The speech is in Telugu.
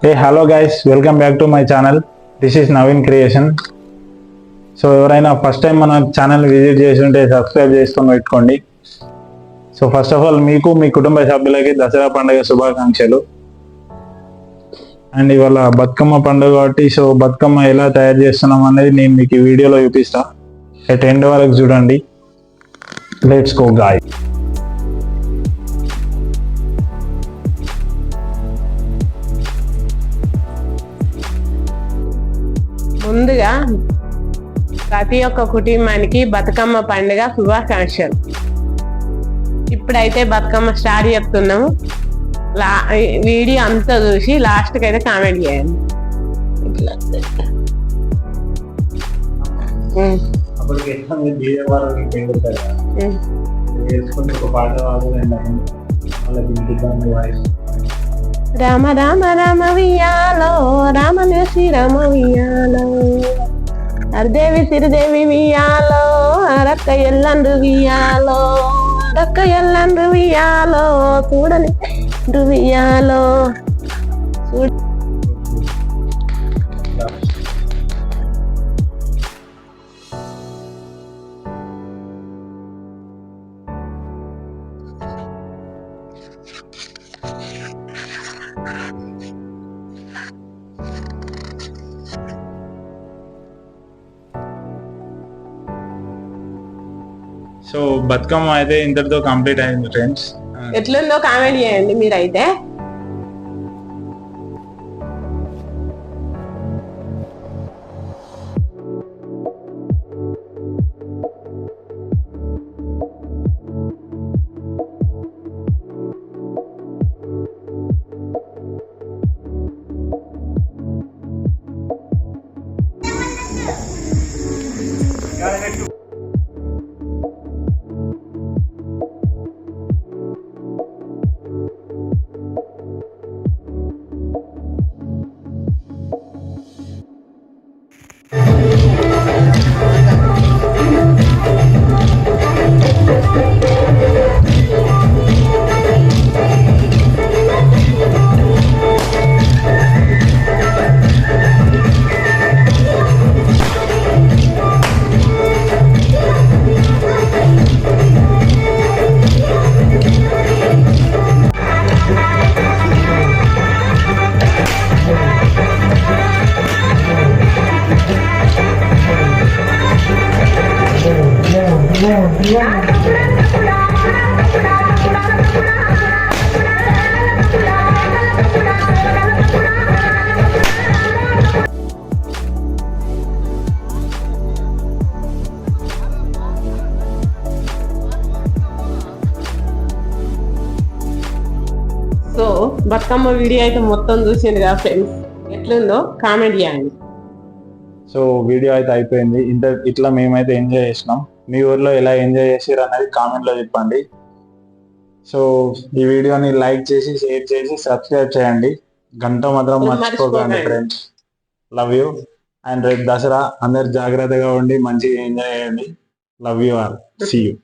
Hey, hello guys, welcome back to my channel. This is Naveen Creation. So ఎవరైనా ఫస్ట్ టైం మన ఛానల్ విజిట్ చేసి ఉంటే సబ్స్క్రైబ్ చేసుకొని పెట్టుకోండి. సో ఫస్ట్ ఆఫ్ ఆల్ మీకు మీ కుటుంబ సభ్యులకి దసరా పండుగ శుభాకాంక్షలు. అండ్ ఇవాళ బతుకమ్మ పండుగ కాబట్టి సో బతుకమ్మ ఎలా తయారు చేస్తున్నాం అనేది నేను మీకు ఈ వీడియోలో చూపిస్తా. ఎట్ ఎండ్ వరకు చూడండి. Let's go guys. ముందుగా ప్రతి ఒక్క కుటుంబానికి బతుకమ్మ పండుగ శుభాకాంక్షలు. ఇప్పుడైతే బతుకమ్మ స్టార్ట్ చెప్తున్నాము. వీడియో అంతా చూసి లాస్ట్కి అయితే కామెంట్ చేయండి. రామ రామ రామ వియాలో రామనే శ్రీరామ వియాలో అర్దేవి సిరిదేవి వియాలో అరక్క ఎల్లండ్రు వియాలో అరక్క ఎల్లండ్రు వియాలో చూడని వియాలో సో బతుకమ్మ అయితే ఇంతటితో కంప్లీట్ అయింది ఫ్రెండ్స్. ఎట్లుందో కామెంట్ చేయండి మీరైతే. సో బతుకమ్మ వీడియో అయితే మొత్తం చూసింది కదా ఫ్రెండ్స్, ఎట్లుందో కామెంట్ చేయండి. సో వీడియో అయితే అయిపోయింది. ఇట్లా మేమైతే ఎంజాయ్ చేసినాం. మీ ఊర్లో ఎలా ఎంజాయ్ చేసారు అనేది కామెంట్ లో చెప్పండి. సో ఈ వీడియోని లైక్ చేసి షేర్ చేసి సబ్స్క్రైబ్ చేయండి. గంట మాత్రం మర్చిపోకండి ఫ్రెండ్స్. Love you. అండ్ రేపు దసరా అందరు జాగ్రత్తగా ఉండి మంచిగా ఎంజాయ్ చేయండి. Love you all. See you.